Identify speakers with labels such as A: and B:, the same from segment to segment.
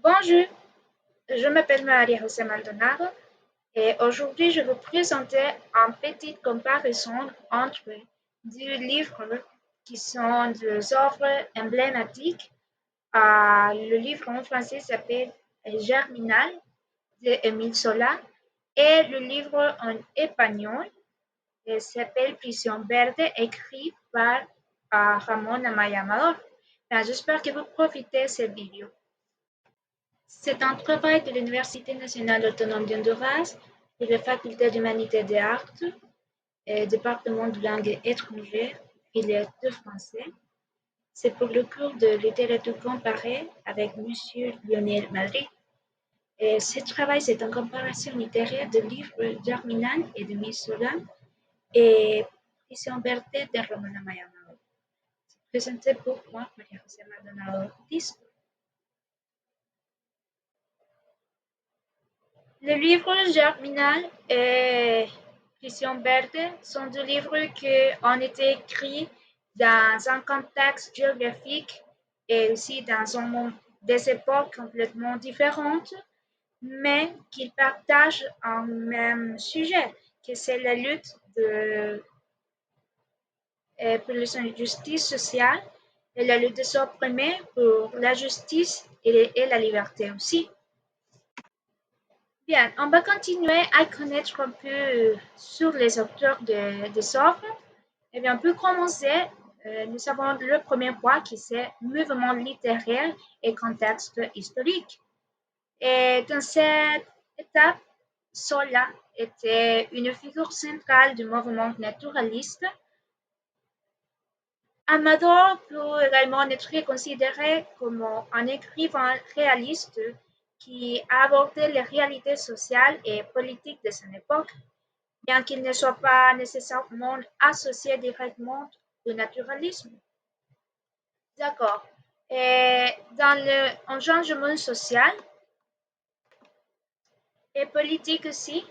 A: Bonjour, je m'appelle Maria José Maldonado et aujourd'hui je vais vous présenter une petite comparaison entre deux livres qui sont des œuvres emblématiques. Le livre en français s'appelle Germinal de Émile Zola et le livre en espagnol s'appelle Prisión Verde écrit par Ramón Amaya Amador. J'espère que vous profitez de cette vidéo. C'est un travail de l'Université nationale autonome d'Honduras, de la Faculté d'Humanité et des Arts, département de langue étrangère, filière de français. C'est pour le cours de littérature comparée avec Monsieur Lionel Madrid. Et ce travail, c'est une comparaison littéraire de livres Germinal et de Missoula et Prisión Verde de Ramona Mayamao. C'est présenté pour moi, Maria José Maldonado. Le livre Germinal et Prisión Verde sont deux livres qui ont été écrits dans un contexte géographique et aussi dans des époques complètement différentes, mais qui partagent un même sujet, que c'est la lutte pour la justice sociale et la lutte des opprimés pour la justice et la liberté aussi. Bien, on va continuer à connaître un peu sur les auteurs des œuvres. Eh bien, on peut commencer. Nous avons le premier point qui c'est mouvement littéraire et contexte historique. Et dans cette étape, Zola était une figure centrale du mouvement naturaliste. Amador peut également être considéré comme un écrivain réaliste qui a abordé les réalités sociales et politiques de son époque, bien qu'il ne soit pas nécessairement associé directement au naturalisme. D'accord. Et dans un changement social et politique aussi,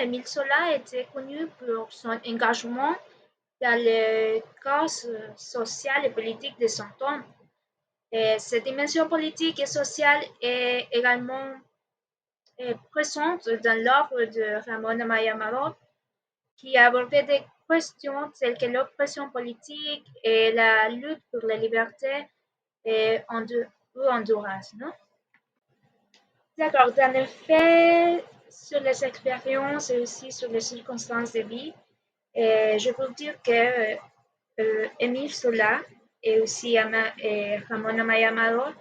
A: Émile Zola était connu pour son engagement dans les causes sociales et politiques de son temps. Et cette dimension politique et sociale est également présente dans l'œuvre de Ramón Amaya Amador, qui abordait des questions telles que l'oppression politique et la lutte pour la liberté au Honduras. Non? D'accord, dans le fait sur les expériences et aussi sur les circonstances de vie, je veux dire que Émile Zola et aussi Ramón Amaya Amador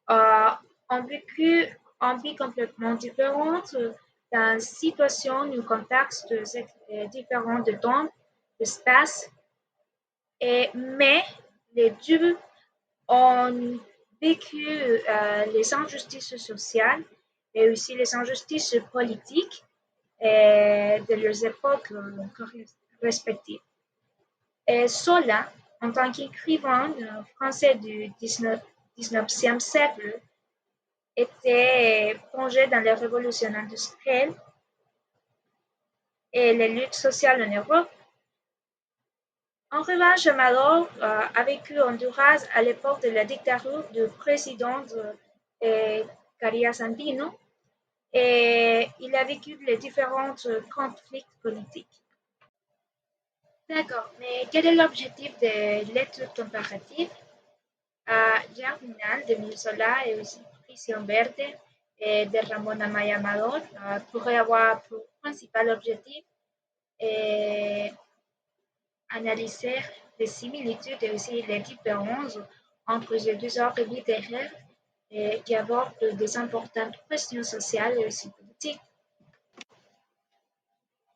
A: ont vécu une vie complètement différente dans une situation, un contexte différent de temps, d'espace, mais les deux ont vécu les injustices sociales et aussi les injustices politiques de leurs époques respectives. Et Zola, en tant qu'écrivain français du 19e siècle, était plongé dans la révolution industrielle et les luttes sociales en Europe. En revanche, Amador a vécu en Honduras à l'époque de la dictature du président Carías Andino et il a vécu les différents conflits politiques. D'accord, mais quel est l'objectif de l'étude comparative? Germinal de Milsola et aussi Prisión Verde de Ramón Amaya Amador pourrait avoir pour principal objectif analyser les similitudes et aussi les différences entre les deux œuvres littéraires qui abordent des importantes questions sociales et aussi politiques.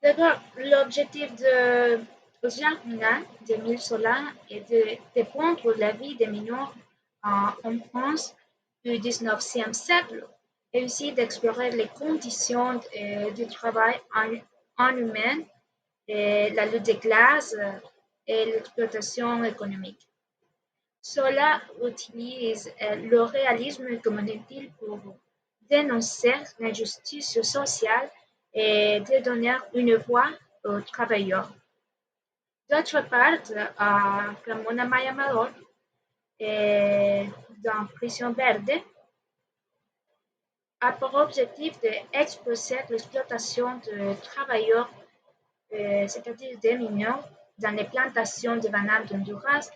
A: D'abord, l'objectif de Germinal de Milsola est de dépeindre la vie des mineurs en France du XIXe siècle et aussi d'explorer les conditions du travail en humain, la lutte des classes et l'exploitation économique. Cela utilise le réalisme comme un outil pour dénoncer l'injustice sociale et de donner une voix aux travailleurs. D'autre part, Ramón Amaya Amador, dans Prisión Verde, a pour objectif d'exposer l'exploitation de travailleurs, c'est-à-dire des mineurs, dans les plantations de bananes d'Honduras,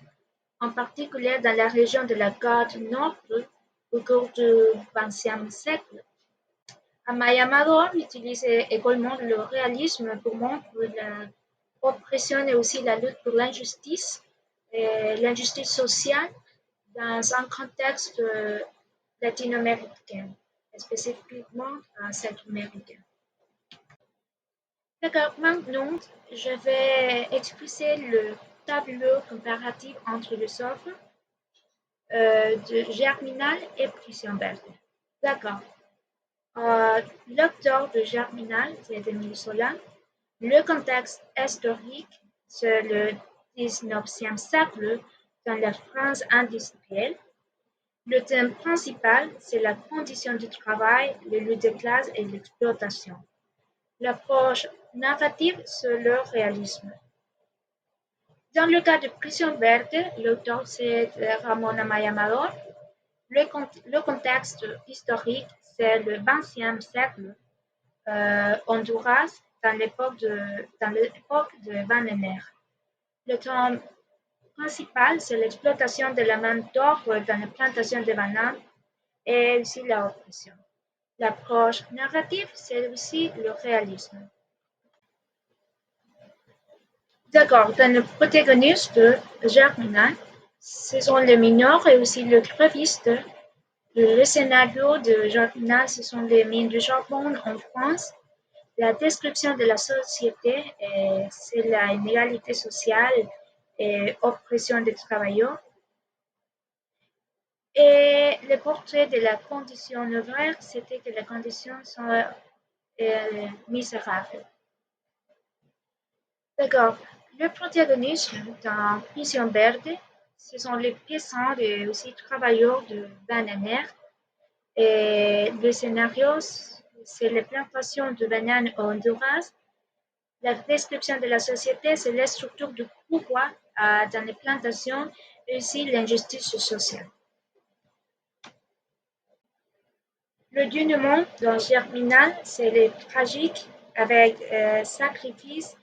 A: en particulier dans la région de la Côte Nord au cours du XXe siècle. Amaya Amador utilise également le réalisme pour montrer l'oppression et aussi la lutte pour l'injustice sociale dans un contexte latino-américain, spécifiquement centro-américain. D'accord, maintenant je vais expliquer le tableau comparatif entre les offres de Germinal et Prison Verte. D'accord. L'auteur de Germinal, c'est Émile Zola. Le contexte historique, c'est le XIXe siècle dans la France industrielle. Le thème principal, c'est la condition du travail, les luttes de classe et l'exploitation. L'approche narrative, c'est le réalisme. Dans le cas de Prison Verte, l'auteur c'est Ramon Amaya Amador. Le contexte historique, c'est le XXe siècle, Honduras, dans l'époque de Banner. Le thème principal, c'est l'exploitation de la main d'œuvre dans la plantation de bananes et aussi la oppression. L'approche narrative, c'est aussi le réalisme. D'accord, dans le protagoniste Germinal, ce sont les mineurs et aussi le gréviste. Le scénario de Germinal, ce sont les mines de charbon en France. La description de la société, c'est l'inégalité sociale et oppression des travailleurs. Et le portrait de la condition ouvrière, c'était que les conditions sont misérables. D'accord. Le protagoniste dans Prison Verde, ce sont les paysans et aussi travailleurs de bananes. Et le scénario, c'est les plantations de bananes au Honduras. La description de la société, c'est la structure du pouvoir dans les plantations et aussi l'injustice sociale. Le dénouement dans Germinal, c'est le tragique avec sacrifice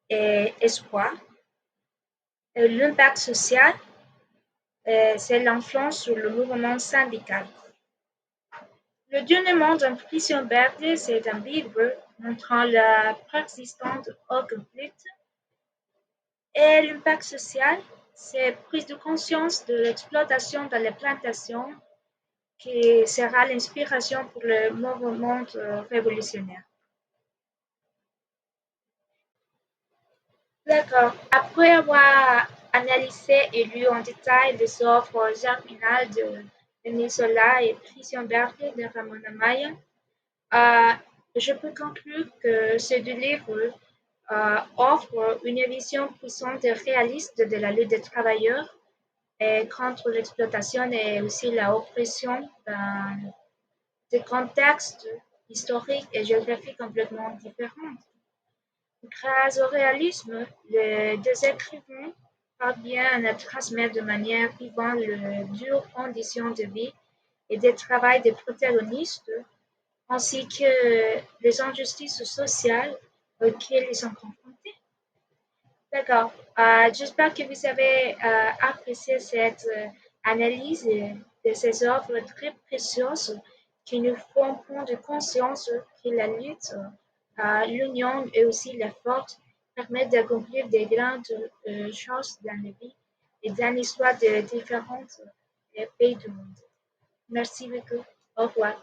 A: et espoir. L'impact social, c'est l'influence sur le mouvement syndical. Le dénouement dans Prison Verte, c'est un livre montrant la persistance au conflit. Et l'impact social, c'est prise de conscience de l'exploitation dans les plantations qui sera l'inspiration pour le mouvement révolutionnaire. D'accord. Après avoir analysé et lu en détail les œuvres germinales de Nisola et Prison Verte de Ramon Amaya, euh, je peux conclure que ces deux livres offrent une vision puissante et réaliste de la lutte des travailleurs et contre l'exploitation et aussi la oppression dans des contextes historiques et géographiques complètement différents. Grâce au réalisme, les deux écrivains parviennent à transmettre de manière vivante les dures conditions de vie et de travail des protagonistes, ainsi que les injustices sociales auxquelles ils sont confrontés. D'accord. J'espère que vous avez apprécié cette analyse de ces œuvres très précieuses qui nous font prendre conscience que la lutte, l'union et aussi la force permettent d'accomplir des grandes choses dans la vie et dans l'histoire de différents pays du monde. Merci beaucoup. Au revoir.